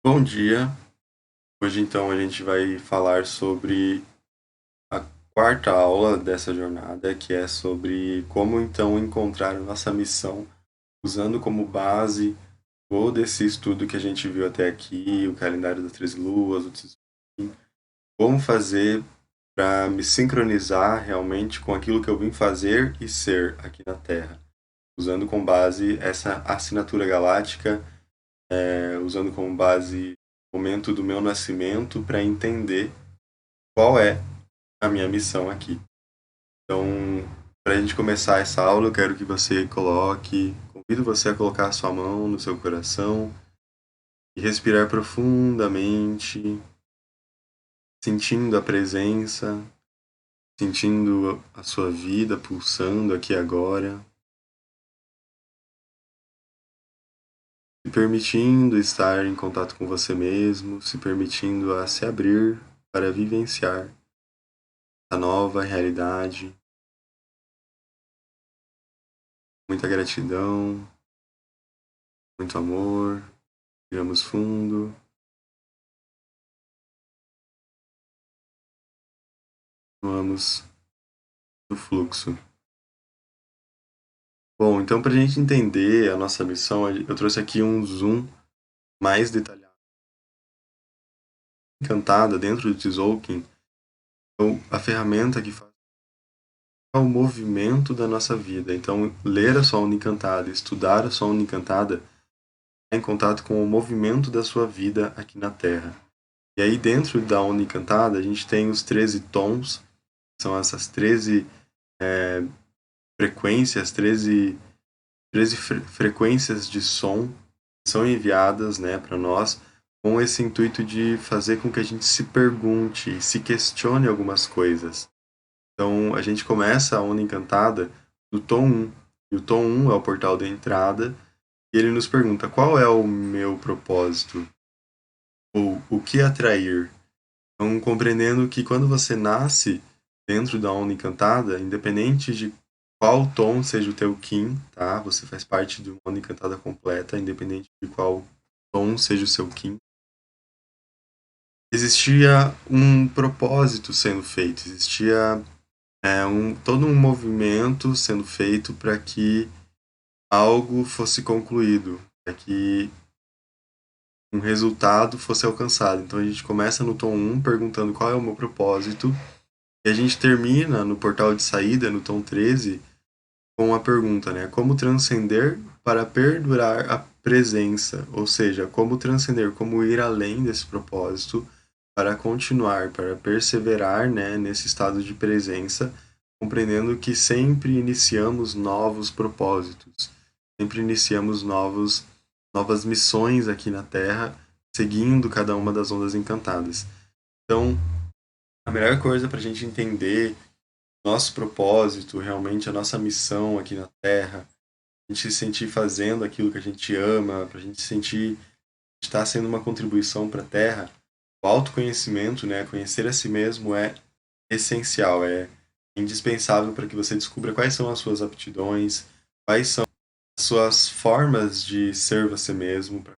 Bom dia. Hoje então a gente vai falar sobre a quarta aula dessa jornada, que é sobre como então encontrar a nossa missão, usando como base todo esse estudo que a gente viu até aqui, o calendário das 13 luas, o Tzolk'in, como fazer para me sincronizar realmente com aquilo que eu vim fazer e ser aqui na Terra, usando como base essa assinatura galáctica, usando como base o momento do meu nascimento para entender qual é a minha missão aqui. Então, para a gente começar essa aula, eu quero que você convido você a colocar a sua mão no seu coração e respirar profundamente, sentindo a presença, sentindo a sua vida pulsando aqui agora, se permitindo estar em contato com você mesmo, se permitindo a se abrir para vivenciar a nova realidade. Muita gratidão, muito amor, respiramos fundo. Vamos no fluxo. Bom, então para a gente entender a nossa missão, eu trouxe aqui um zoom mais detalhado. Encantada dentro do Tzolk'in, então, a ferramenta que faz o movimento da nossa vida. Então, ler a sua Onda Encantada, estudar a sua Onda Encantada, é em contato com o movimento da sua vida aqui na Terra. E aí, dentro da Onda Encantada, a gente tem os 13 tons, que são essas 13 frequências, 13 frequências de som que são enviadas, né, para nós com esse intuito de fazer com que a gente se pergunte, se questione algumas coisas. Então, a gente começa a Onda Encantada no tom 1. E o tom 1 é o portal de entrada, e ele nos pergunta qual é o meu propósito, ou o que atrair. Então, compreendendo que quando você nasce dentro da Onda Encantada, independente de qual tom seja o teu Kim, tá? Você faz parte de uma Onda Encantada completa, independente de qual tom seja o seu Kim. Existia um propósito sendo feito, existia todo um movimento sendo feito para que algo fosse concluído, para que um resultado fosse alcançado. Então a gente começa no tom 1 perguntando qual é o meu propósito, e a gente termina no portal de saída, no tom 13, com a pergunta, né? Como transcender para perdurar a presença? Ou seja, como transcender, como ir além desse propósito para continuar, para perseverar, né, nesse estado de presença, compreendendo que sempre iniciamos novos propósitos, sempre iniciamos novas missões aqui na Terra, seguindo cada uma das ondas encantadas. Então, a melhor coisa para a gente entender nosso propósito, realmente a nossa missão aqui na Terra, a gente se sentir fazendo aquilo que a gente ama, para a gente sentir que está sendo uma contribuição para a Terra, o autoconhecimento, né, conhecer a si mesmo é essencial, é indispensável para que você descubra quais são as suas aptidões, quais são as suas formas de ser você mesmo para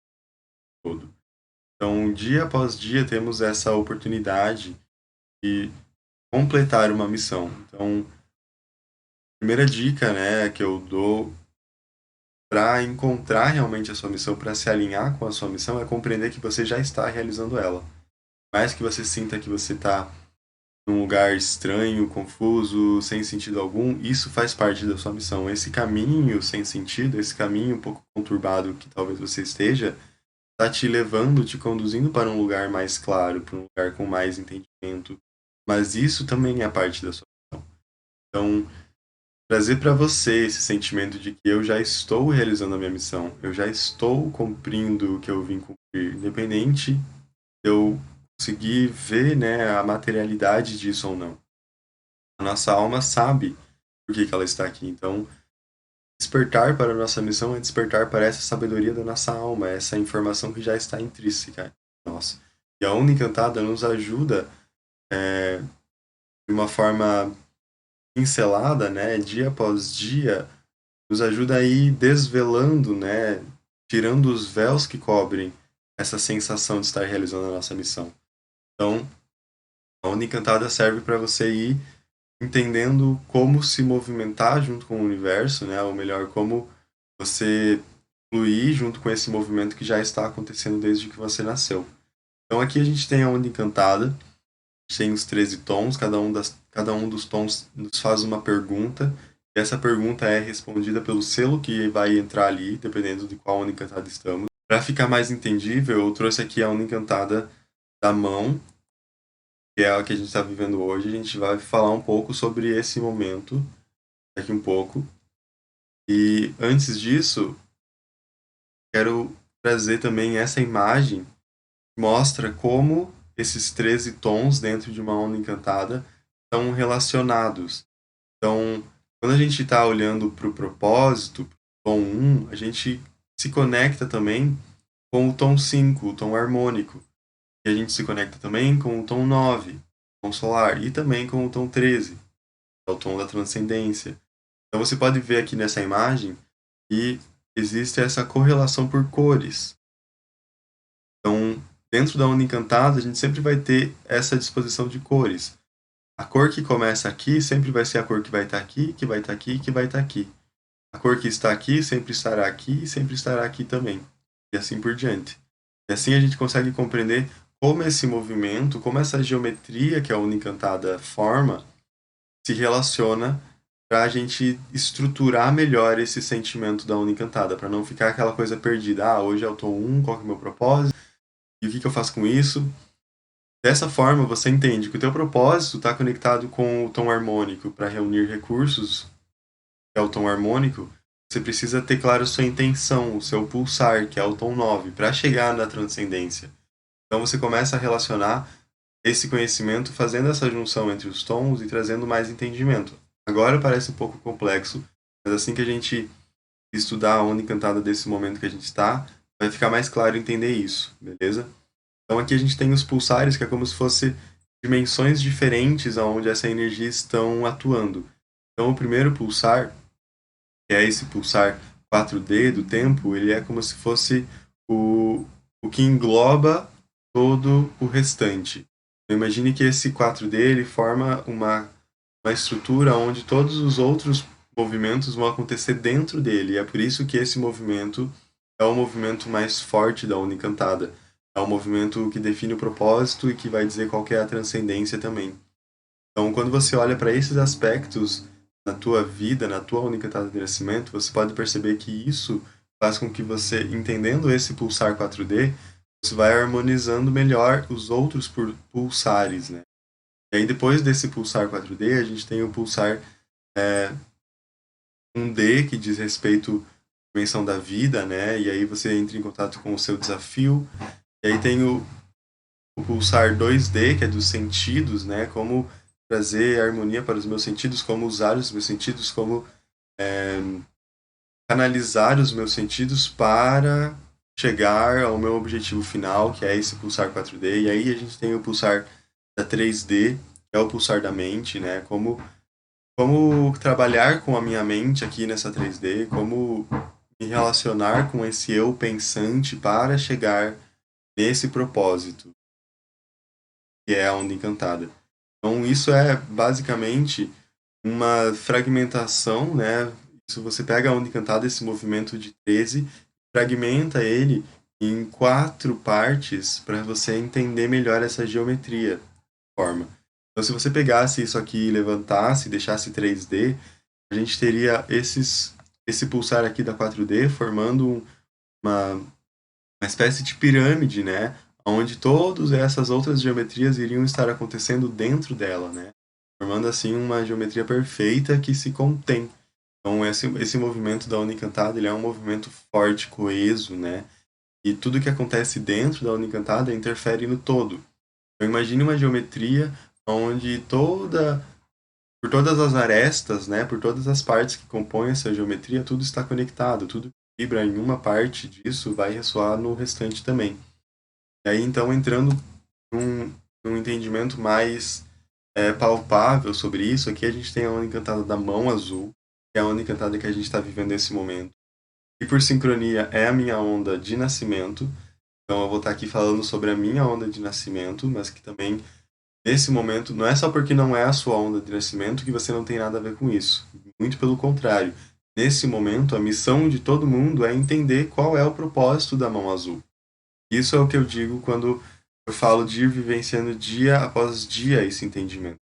todo. Então, dia após dia, temos essa oportunidade de completar uma missão. Então, a primeira dica, né, que eu dou para encontrar realmente a sua missão, para se alinhar com a sua missão, é compreender que você já está realizando ela. Mais que você sinta que você está num lugar estranho, confuso, sem sentido algum, isso faz parte da sua missão. Esse caminho sem sentido, esse caminho um pouco conturbado que talvez você esteja, está te levando, te conduzindo para um lugar mais claro, para um lugar com mais entendimento. Mas isso também é parte da sua missão. Então, trazer para você esse sentimento de que eu já estou realizando a minha missão, eu já estou cumprindo o que eu vim cumprir, independente de eu conseguir ver, né, a materialidade disso ou não. A nossa alma sabe por que ela está aqui. Então, despertar para a nossa missão é despertar para essa sabedoria da nossa alma, essa informação que já está intrínseca em nós. E a Onda Encantada nos ajuda de uma forma pincelada, né, dia após dia, nos ajuda a ir desvelando, né, tirando os véus que cobrem essa sensação de estar realizando a nossa missão. Então, a onda encantada serve para você ir entendendo como se movimentar junto com o universo, né? Ou melhor, como você fluir junto com esse movimento que já está acontecendo desde que você nasceu. Então aqui a gente tem a onda encantada, a gente tem os 13 tons, cada um dos tons nos faz uma pergunta, e essa pergunta é respondida pelo selo que vai entrar ali, dependendo de qual onda encantada estamos. Para ficar mais entendível, eu trouxe aqui a onda encantada da mão, que é a que a gente está vivendo hoje. A gente vai falar um pouco sobre esse momento daqui um pouco. E antes disso, quero trazer também essa imagem que mostra como esses 13 tons dentro de uma onda encantada estão relacionados. Então, quando a gente está olhando para o propósito, tom 1, a gente se conecta também com o tom 5, o tom harmônico. E a gente se conecta também com o tom 9, o tom solar, e também com o tom 13, que é o tom da transcendência. Então você pode ver aqui nessa imagem que existe essa correlação por cores. Então, dentro da onda encantada, a gente sempre vai ter essa disposição de cores. A cor que começa aqui sempre vai ser a cor que vai estar aqui, que vai estar aqui, que vai estar aqui. A cor que está aqui sempre estará aqui e sempre estará aqui também. E assim por diante. E assim a gente consegue compreender como esse movimento, como essa geometria que a onda encantada forma, se relaciona para a gente estruturar melhor esse sentimento da onda encantada, para não ficar aquela coisa perdida. Ah, hoje eu estou qual que é o meu propósito? E o que eu faço com isso? Dessa forma, você entende que o teu propósito está conectado com o tom harmônico para reunir recursos, que é o tom harmônico. Você precisa ter claro a sua intenção, o seu pulsar, que é o tom 9, para chegar na transcendência. Então você começa a relacionar esse conhecimento fazendo essa junção entre os tons e trazendo mais entendimento. Agora parece um pouco complexo, mas assim que a gente estudar a onda encantada desse momento que a gente está, vai ficar mais claro entender isso, beleza? Então aqui a gente tem os pulsares, que é como se fosse dimensões diferentes aonde essa energia estão atuando. Então o primeiro pulsar, que é esse pulsar 4D do tempo, ele é como se fosse o que engloba todo o restante. Então, imagine que esse 4D ele forma uma estrutura onde todos os outros movimentos vão acontecer dentro dele. E é por isso que esse movimento é o movimento mais forte da onda encantada. É o movimento que define o propósito e que vai dizer qual que é a transcendência também. Então, quando você olha para esses aspectos na tua vida, na tua onda encantada de nascimento, você pode perceber que isso faz com que você, entendendo esse pulsar 4D, você vai harmonizando melhor os outros pulsares, né? E aí, depois desse pulsar 4D, a gente tem o pulsar 1D, que diz respeito à dimensão da vida, né? E aí você entra em contato com o seu desafio. E aí tem o pulsar 2D, que é dos sentidos, né? Como trazer harmonia para os meus sentidos, como usar os meus sentidos, como canalizar os meus sentidos para chegar ao meu objetivo final, que é esse pulsar 4D. E aí a gente tem o pulsar da 3D, que é o pulsar da mente, né? Como trabalhar com a minha mente aqui nessa 3D, como me relacionar com esse eu pensante para chegar nesse propósito, que é a onda encantada. Então, isso é basicamente uma fragmentação, né? Se você pega a onda encantada, esse movimento de 13, fragmenta ele em 4 partes para você entender melhor essa geometria forma. Então, se você pegasse isso aqui e levantasse, deixasse 3D, a gente teria esse pulsar aqui da 4D formando uma espécie de pirâmide, né? Onde todas essas outras geometrias iriam estar acontecendo dentro dela, né? Formando assim uma geometria perfeita que se contém. Então esse movimento da onda encantada, ele é um movimento forte, coeso, né? E tudo que acontece dentro da onda encantada interfere no todo. Então imagine uma geometria onde por todas as arestas, né, por todas as partes que compõem essa geometria, tudo está conectado, tudo que vibra em uma parte disso vai ressoar no restante também. E aí, então, entrando num entendimento mais palpável sobre isso, aqui a gente tem a onda encantada da mão azul, que é a onda encantada que a gente está vivendo nesse momento. E por sincronia é a minha onda de nascimento. Então eu vou estar aqui falando sobre a minha onda de nascimento, mas que também, nesse momento, não é só porque não é a sua onda de nascimento que você não tem nada a ver com isso. Muito pelo contrário. Nesse momento, a missão de todo mundo é entender qual é o propósito da mão azul. Isso é o que eu digo quando eu falo de ir vivenciando dia após dia esse entendimento.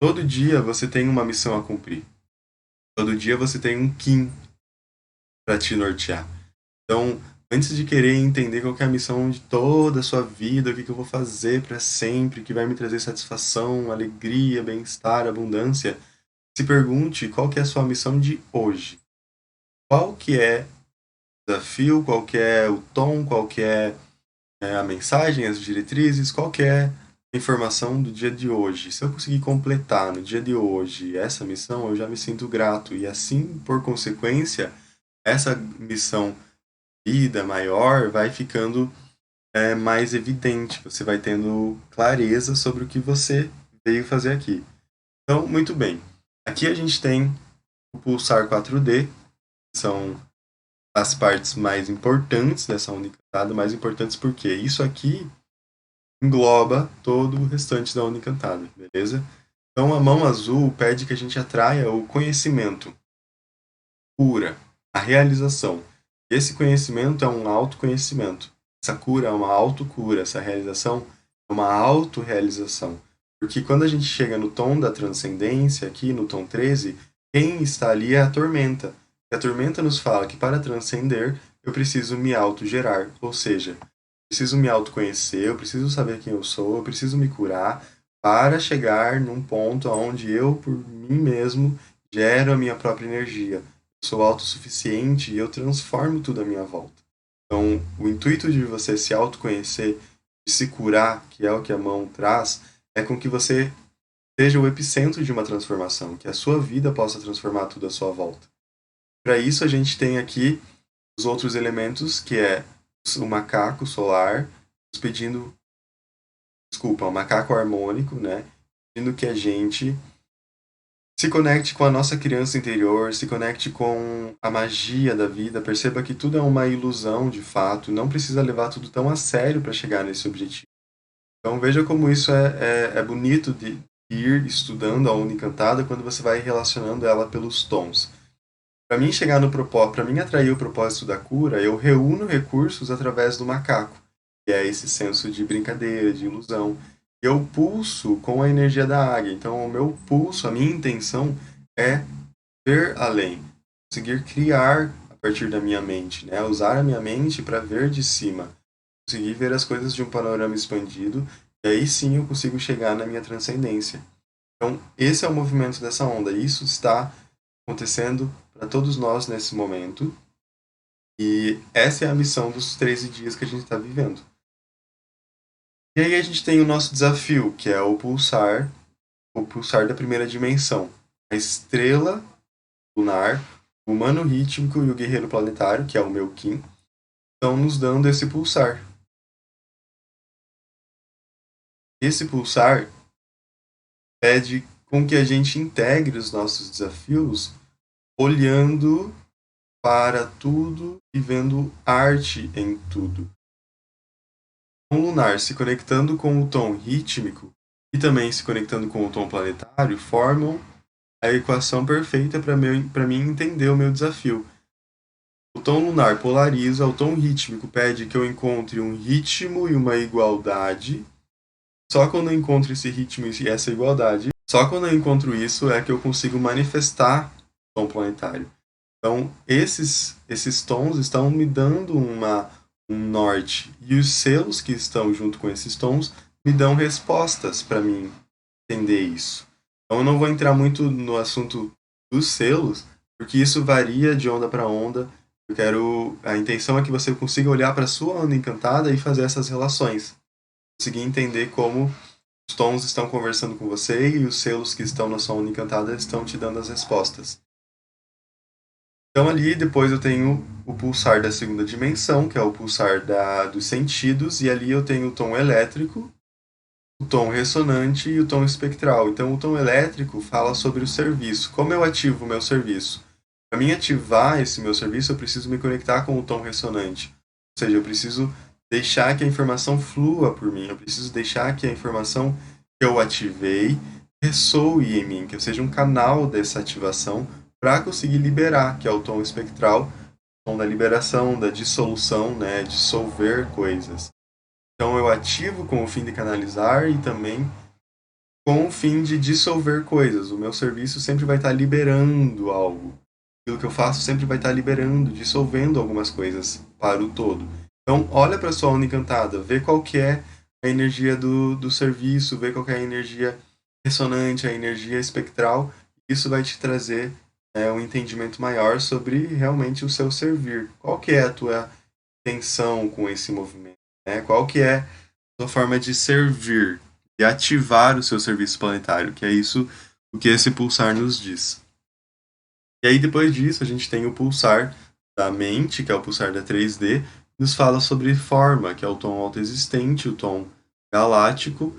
Todo dia você tem uma missão a cumprir. Todo dia você tem um Kim para te nortear. Então, antes de querer entender qual que é a missão de toda a sua vida, o que eu vou fazer para sempre, que vai me trazer satisfação, alegria, bem-estar, abundância, se pergunte qual que é a sua missão de hoje. Qual que é o desafio, qual que é o tom, qual que é a mensagem, as diretrizes, qual que é a informação do dia de hoje. Se eu conseguir completar no dia de hoje essa missão, eu já me sinto grato. E assim, por consequência, essa missão vida maior vai ficando mais evidente. Você vai tendo clareza sobre o que você veio fazer aqui. Então, muito bem. Aqui a gente tem o pulsar 4D, que são as partes mais importantes dessa onda encantada, mais importantes porque isso aqui engloba todo o restante da onda encantada, beleza? Então a mão azul pede que a gente atraia o conhecimento, cura, a realização. Esse conhecimento é um autoconhecimento. Essa cura é uma autocura, essa realização é uma autorrealização. Porque quando a gente chega no tom da transcendência, aqui no tom 13, quem está ali é a tormenta. E a tormenta nos fala que para transcender, eu preciso me autogerar, ou seja, preciso me autoconhecer, eu preciso saber quem eu sou, eu preciso me curar para chegar num ponto onde eu, por mim mesmo, gero a minha própria energia. Eu sou autossuficiente e eu transformo tudo à minha volta. Então, o intuito de você se autoconhecer, de se curar, que é o que a mão traz, é com que você seja o epicentro de uma transformação, que a sua vida possa transformar tudo à sua volta. Para isso, a gente tem aqui os outros elementos, que é o macaco solar, pedindo, o macaco harmônico, né? Pedindo que a gente se conecte com a nossa criança interior, se conecte com a magia da vida, perceba que tudo é uma ilusão de fato, não precisa levar tudo tão a sério para chegar nesse objetivo. Então veja como isso é bonito de ir estudando a onda encantada quando você vai relacionando ela pelos tons. Para mim chegar no propósito, para mim atrair o propósito da cura, eu reúno recursos através do macaco, que é esse senso de brincadeira, de ilusão. Eu pulso com a energia da águia. Então, o meu pulso, a minha intenção é ver além, conseguir criar a partir da minha mente, né? Usar a minha mente para ver de cima, conseguir ver as coisas de um panorama expandido, e aí sim eu consigo chegar na minha transcendência. Então, esse é o movimento dessa onda. Isso está acontecendo para todos nós nesse momento. E essa é a missão dos 13 dias que a gente está vivendo. E aí a gente tem o nosso desafio, que é o pulsar da primeira dimensão. A estrela lunar, o humano rítmico e o guerreiro planetário, que é o meu Kim, estão nos dando esse pulsar. Esse pulsar pede com que a gente integre os nossos desafios olhando para tudo e vendo arte em tudo. O lunar se conectando com o tom rítmico e também se conectando com o tom planetário formam a equação perfeita para mim entender o meu desafio. O tom lunar polariza, o tom rítmico pede que eu encontre um ritmo e uma igualdade. Só quando eu encontro esse ritmo e essa igualdade, só quando eu encontro isso é que eu consigo manifestar o tom planetário. Então, esses tons estão me dando um norte. E os selos que estão junto com esses tons me dão respostas para mim entender isso. Então, eu não vou entrar muito no assunto dos selos, porque isso varia de onda para onda. A intenção é que você consiga olhar para a sua onda encantada e fazer essas relações. Conseguir entender como os tons estão conversando com você e os selos que estão na sua onda encantada estão te dando as respostas. Então ali depois eu tenho o pulsar da segunda dimensão, que é o pulsar dos sentidos, e ali eu tenho o tom elétrico, o tom ressonante e o tom espectral. Então o tom elétrico fala sobre o serviço. Como eu ativo o meu serviço? Para mim ativar esse meu serviço, eu preciso me conectar com o tom ressonante. Ou seja, eu preciso deixar que a informação flua por mim, eu preciso deixar que a informação que eu ativei ressoe em mim, que eu seja um canal dessa ativação para conseguir liberar, que é o tom espectral, o tom da liberação, da dissolução, né, dissolver coisas. Então eu ativo com o fim de canalizar e também com o fim de dissolver coisas. O meu serviço sempre vai estar liberando algo. Aquilo que eu faço sempre vai estar liberando, dissolvendo algumas coisas para o todo. Então, olha para a sua onda encantada, vê qual que é a energia do serviço, vê qual que é a energia ressonante, a energia espectral. Isso vai te trazer um entendimento maior sobre realmente o seu servir. Qual que é a tua intenção com esse movimento? Né? Qual que é a tua forma de servir? E ativar o seu serviço planetário, que é isso o que esse pulsar nos diz. E aí depois disso a gente tem o pulsar da mente, que é o pulsar da 3D, nos fala sobre forma, que é o tom autoexistente, o tom galáctico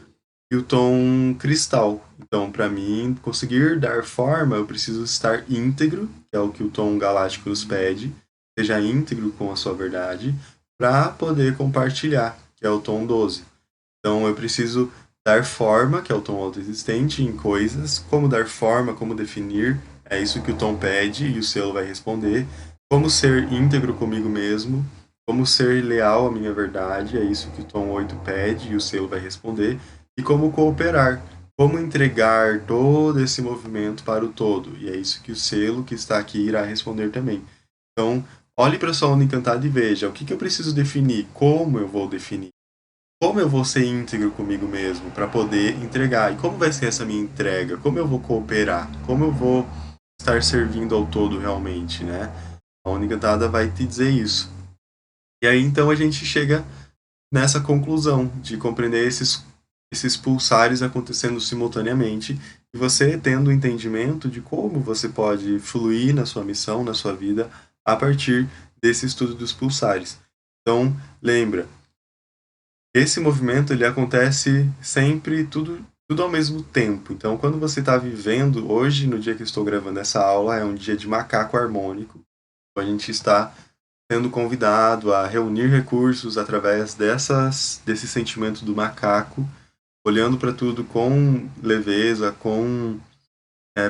e o tom cristal. Então, para mim conseguir dar forma, eu preciso estar íntegro, que é o que o tom galáctico nos pede, seja íntegro com a sua verdade, para poder compartilhar, que é o tom 12. Então, eu preciso dar forma, que é o tom autoexistente, em coisas, como dar forma, como definir, é isso que o tom pede e o selo vai responder. Como ser íntegro comigo mesmo, como ser leal à minha verdade, é isso que o tom 8 pede e o selo vai responder. E como cooperar, como entregar todo esse movimento para o todo, e é isso que o selo que está aqui irá responder também. Então, olhe para a sua onda encantada e veja o que eu preciso definir, como eu vou definir. Como eu vou ser íntegro comigo mesmo para poder entregar? E como vai ser essa minha entrega? Como eu vou cooperar? Como eu vou estar servindo ao todo realmente, né? A Onda Encantada vai te dizer isso. E aí então a gente chega nessa conclusão de compreender esses pulsares acontecendo simultaneamente e você tendo o entendimento de como você pode fluir na sua missão, na sua vida, a partir desse estudo dos pulsares. Então, lembra, esse movimento ele acontece sempre tudo ao mesmo tempo. Então, quando você está vivendo, hoje, no dia que eu estou gravando essa aula, é um dia de macaco harmônico. A gente está sendo convidado a reunir recursos através desse sentimento do macaco, olhando para tudo com leveza,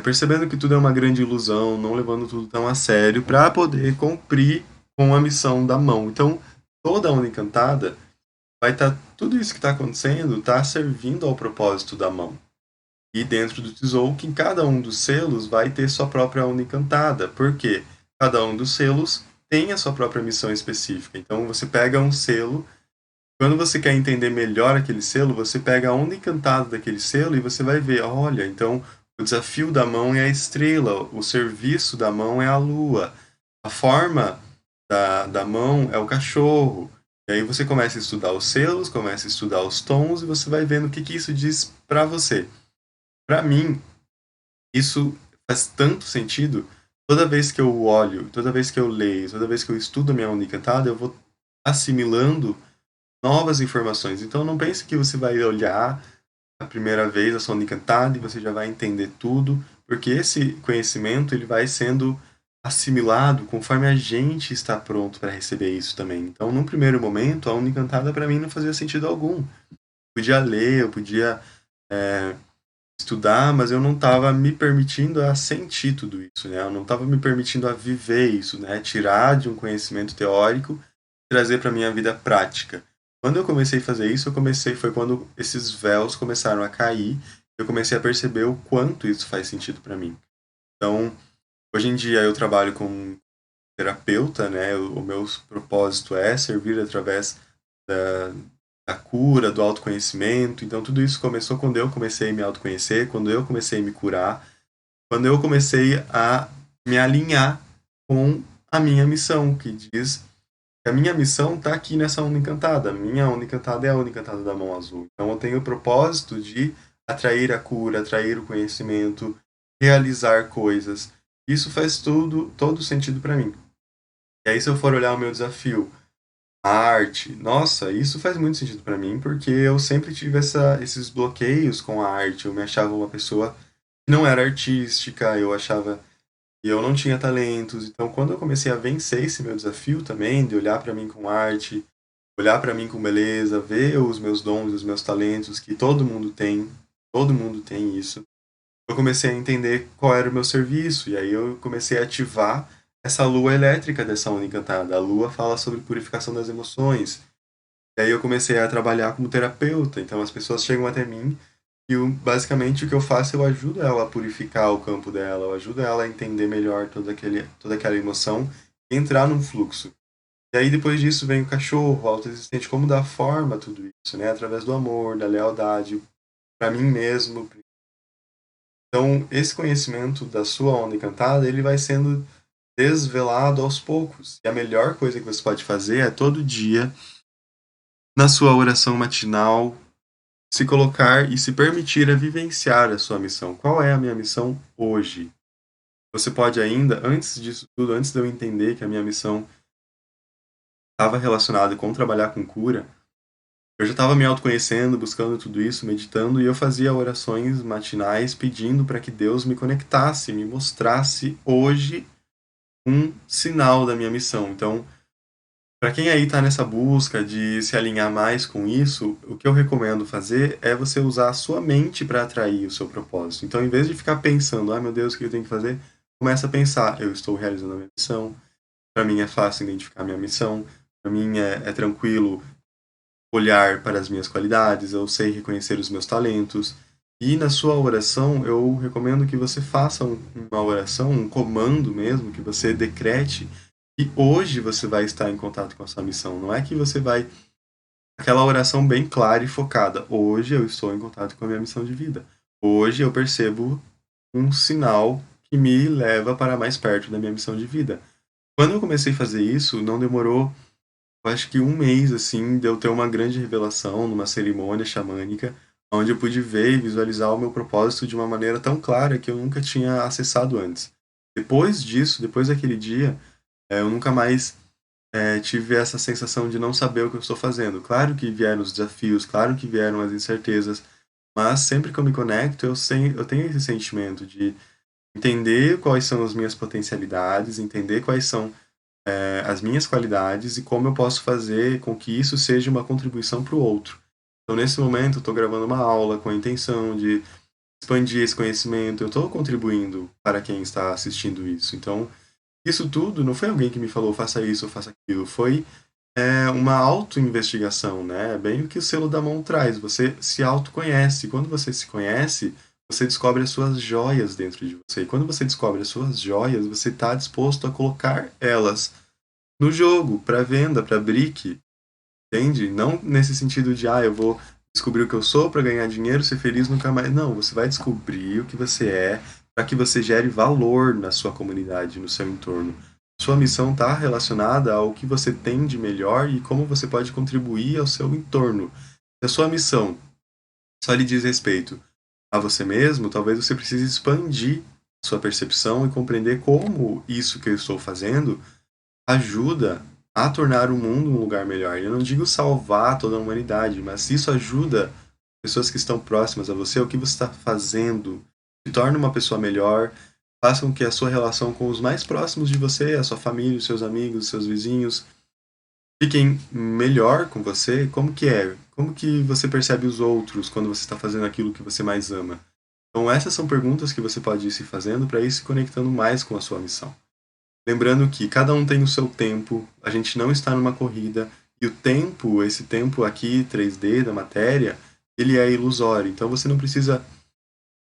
percebendo que tudo é uma grande ilusão, não levando tudo tão a sério, para poder cumprir com a missão da mão. Então, toda a Onda Encantada vai estar tudo isso que está acontecendo está servindo ao propósito da mão. E dentro do Tzolk'in, cada um dos selos vai ter sua própria onda encantada, porque cada um dos selos tem a sua própria missão específica. Então você pega um selo, quando você quer entender melhor aquele selo, você pega a onda encantada daquele selo e você vai ver, olha, então o desafio da mão é a estrela, o serviço da mão é a lua, a forma da mão é o cachorro. E aí você começa a estudar os selos, começa a estudar os tons e você vai vendo o que isso diz para você. Para mim, isso faz tanto sentido. Toda vez que eu olho, toda vez que eu leio, toda vez que eu estudo a minha onda encantada, eu vou assimilando novas informações. Então não pense que você vai olhar a primeira vez a sua onda encantada e você já vai entender tudo, porque esse conhecimento ele vai sendo assimilado conforme a gente está pronto para receber isso também. Então, num primeiro momento, a onda encantada para mim não fazia sentido algum. Eu podia ler, eu podia estudar, mas eu não estava me permitindo a sentir tudo isso, né? Eu não estava me permitindo a viver isso, né? Tirar de um conhecimento teórico e trazer para minha vida prática. Quando eu comecei a fazer isso, foi quando esses véus começaram a cair, eu comecei a perceber o quanto isso faz sentido para mim. Então, hoje em dia eu trabalho como terapeuta, né? O meu propósito é servir através da, da cura, do autoconhecimento. Então, tudo isso começou quando eu comecei a me autoconhecer, quando eu comecei a me curar, quando eu comecei a me alinhar com a minha missão, que diz que a minha missão está aqui nessa onda encantada. A minha onda encantada é a onda encantada da mão azul. Então, eu tenho o propósito de atrair a cura, atrair o conhecimento, realizar coisas. Isso faz todo sentido para mim. E aí, se eu for olhar o meu desafio, a arte, nossa, isso faz muito sentido para mim, porque eu sempre tive esses bloqueios com a arte. Eu me achava uma pessoa que não era artística, eu achava que eu não tinha talentos. Então, quando eu comecei a vencer esse meu desafio também, de olhar para mim com arte, olhar para mim com beleza, ver os meus dons, os meus talentos, que todo mundo tem isso. Eu comecei a entender qual era o meu serviço, e aí eu comecei a ativar essa lua elétrica dessa onda encantada. A lua fala sobre purificação das emoções. E aí eu comecei a trabalhar como terapeuta, então as pessoas chegam até mim e basicamente o que eu faço, eu ajudo ela a purificar o campo dela, eu ajudo ela a entender melhor toda aquela emoção e entrar num fluxo. E aí depois disso vem o cachorro, o autoexistente, como dar forma a tudo isso, né? Através do amor, da lealdade, para mim mesmo. Então, esse conhecimento da sua onda encantada, ele vai sendo desvelado aos poucos. E a melhor coisa que você pode fazer é todo dia, na sua oração matinal, se colocar e se permitir a vivenciar a sua missão. Qual é a minha missão hoje? Você pode ainda, antes disso tudo, antes de eu entender que a minha missão estava relacionada com trabalhar com cura, eu já estava me autoconhecendo, buscando tudo isso, meditando, e eu fazia orações matinais pedindo para que Deus me conectasse, me mostrasse hoje um sinal da minha missão. Então, para quem aí está nessa busca de se alinhar mais com isso, o que eu recomendo fazer é você usar a sua mente para atrair o seu propósito. Então, em vez de ficar pensando, ah, meu Deus, o que eu tenho que fazer? Começa a pensar, eu estou realizando a minha missão, para mim é fácil identificar a minha missão, para mim é tranquilo olhar para as minhas qualidades, eu sei reconhecer os meus talentos. E na sua oração, eu recomendo que você faça uma oração, um comando mesmo, que você decrete que hoje você vai estar em contato com a sua missão. Não é que você vai. Aquela oração bem clara e focada. Hoje eu estou em contato com a minha missão de vida. Hoje eu percebo um sinal que me leva para mais perto da minha missão de vida. Quando eu comecei a fazer isso, não demorou, eu acho que um mês, assim, de eu ter uma grande revelação numa cerimônia xamânica, onde eu pude ver e visualizar o meu propósito de uma maneira tão clara que eu nunca tinha acessado antes. Depois disso, depois daquele dia, eu nunca mais tive essa sensação de não saber o que eu estou fazendo. Claro que vieram os desafios, claro que vieram as incertezas, mas sempre que eu me conecto, eu tenho esse sentimento de entender quais são as minhas potencialidades, entender quais são as minhas qualidades e como eu posso fazer com que isso seja uma contribuição para o outro. Então, nesse momento, eu estou gravando uma aula com a intenção de expandir esse conhecimento, eu estou contribuindo para quem está assistindo isso. Então, isso tudo não foi alguém que me falou faça isso ou faça aquilo, foi uma auto-investigação, né? É bem o que o selo da mão traz, você se autoconhece. Quando você se conhece, você descobre as suas joias dentro de você. E quando você descobre as suas joias, você está disposto a colocar elas no jogo, para venda, para brick, entende? Não nesse sentido de, eu vou descobrir o que eu sou para ganhar dinheiro, ser feliz nunca mais. Não, você vai descobrir o que você é para que você gere valor na sua comunidade, no seu entorno. Sua missão está relacionada ao que você tem de melhor e como você pode contribuir ao seu entorno. Se a sua missão só lhe diz respeito a você mesmo, talvez você precise expandir sua percepção e compreender como isso que eu estou fazendo ajuda a tornar o mundo um lugar melhor. Eu não digo salvar toda a humanidade, mas se isso ajuda pessoas que estão próximas a você, o que você está fazendo te torna uma pessoa melhor, faça com que a sua relação com os mais próximos de você, a sua família, os seus amigos, os seus vizinhos, fiquem melhor com você. Como que é? Como que você percebe os outros quando você está fazendo aquilo que você mais ama? Então essas são perguntas que você pode ir se fazendo para ir se conectando mais com a sua missão. Lembrando que cada um tem o seu tempo, a gente não está numa corrida, e o tempo, esse tempo aqui, 3D da matéria, ele é ilusório. Então você não precisa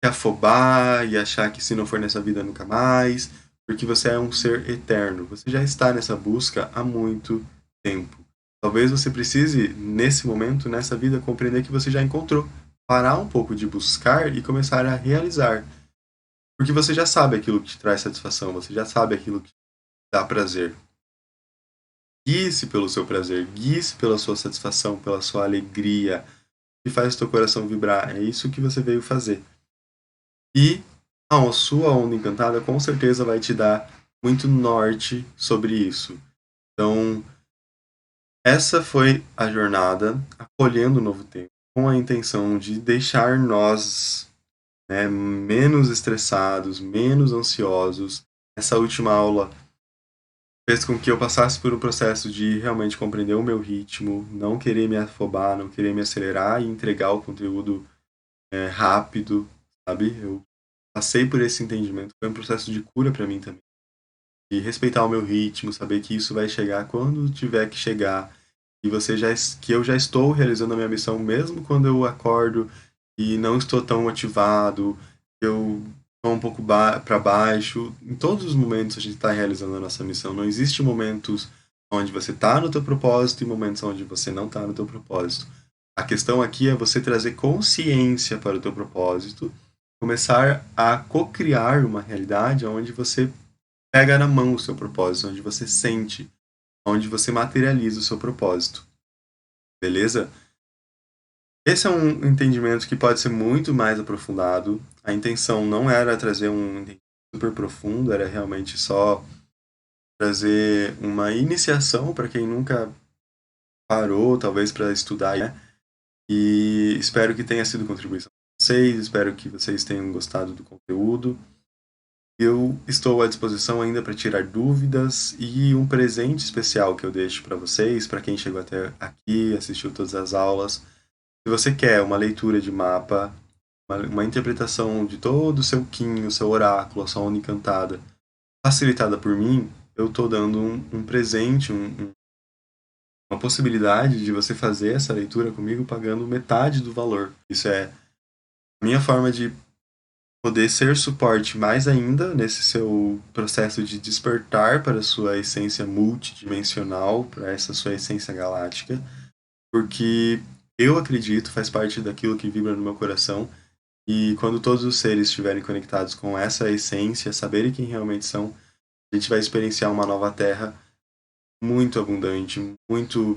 se afobar e achar que se não for nessa vida nunca mais, porque você é um ser eterno. Você já está nessa busca há muito tempo. Talvez você precise, nesse momento, nessa vida, compreender que você já encontrou. Parar um pouco de buscar e começar a realizar. Porque você já sabe aquilo que te traz satisfação, você já sabe aquilo que dá prazer. Guie-se pelo seu prazer, guie-se pela sua satisfação, pela sua alegria, que faz o teu coração vibrar. É isso que você veio fazer. E a sua onda encantada com certeza vai te dar muito norte sobre isso. Então, essa foi a jornada acolhendo o novo tempo, com a intenção de deixar nós, menos estressados, menos ansiosos. Essa última aula fez com que eu passasse por um processo de realmente compreender o meu ritmo, não querer me afobar, não querer me acelerar e entregar o conteúdo rápido, sabe? Eu passei por esse entendimento, foi um processo de cura para mim também. E respeitar o meu ritmo, saber que isso vai chegar quando tiver que chegar, e que eu já estou realizando a minha missão mesmo quando eu acordo e não estou tão motivado, eu estou um pouco para baixo. Em todos os momentos a gente está realizando a nossa missão. Não existe momentos onde você está no teu propósito e momentos onde você não está no teu propósito. A questão aqui é você trazer consciência para o teu propósito, começar a co-criar uma realidade onde você pega na mão o seu propósito, onde você sente, onde você materializa o seu propósito. Beleza? Esse é um entendimento que pode ser muito mais aprofundado. A intenção não era trazer um entendimento super profundo, era realmente só trazer uma iniciação para quem nunca parou, talvez, para estudar, né? E espero que tenha sido contribuição para vocês, espero que vocês tenham gostado do conteúdo. Eu estou à disposição ainda para tirar dúvidas e um presente especial que eu deixo para vocês, para quem chegou até aqui, assistiu todas as aulas. Se você quer uma leitura de mapa, uma interpretação de todo o seu Kim, o seu oráculo, a sua onda encantada, facilitada por mim, eu estou dando um presente, uma possibilidade de você fazer essa leitura comigo pagando metade do valor. Isso é a minha forma de poder ser suporte mais ainda nesse seu processo de despertar para a sua essência multidimensional, para essa sua essência galáctica, porque eu acredito, faz parte daquilo que vibra no meu coração, e quando todos os seres estiverem conectados com essa essência, saberem quem realmente são, a gente vai experienciar uma nova terra muito abundante, muito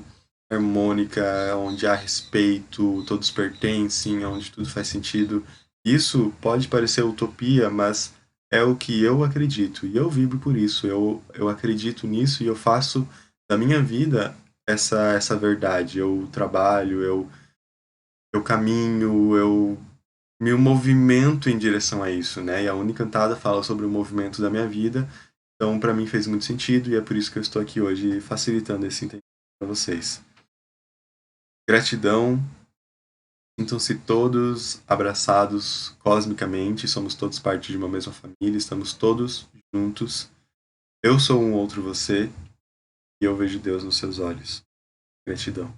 harmônica, onde há respeito, todos pertencem, onde tudo faz sentido. Isso pode parecer utopia, mas é o que eu acredito e eu vibro por isso. Eu acredito nisso e eu faço da minha vida essa verdade. Eu trabalho, eu caminho, eu me movimento em direção a isso, né? E a Unicantada fala sobre o movimento da minha vida, então para mim fez muito sentido e é por isso que eu estou aqui hoje facilitando esse entendimento para vocês. Gratidão, sintam-se todos abraçados cosmicamente, somos todos parte de uma mesma família, estamos todos juntos. Eu sou um outro você e eu vejo Deus nos seus olhos. Gratidão.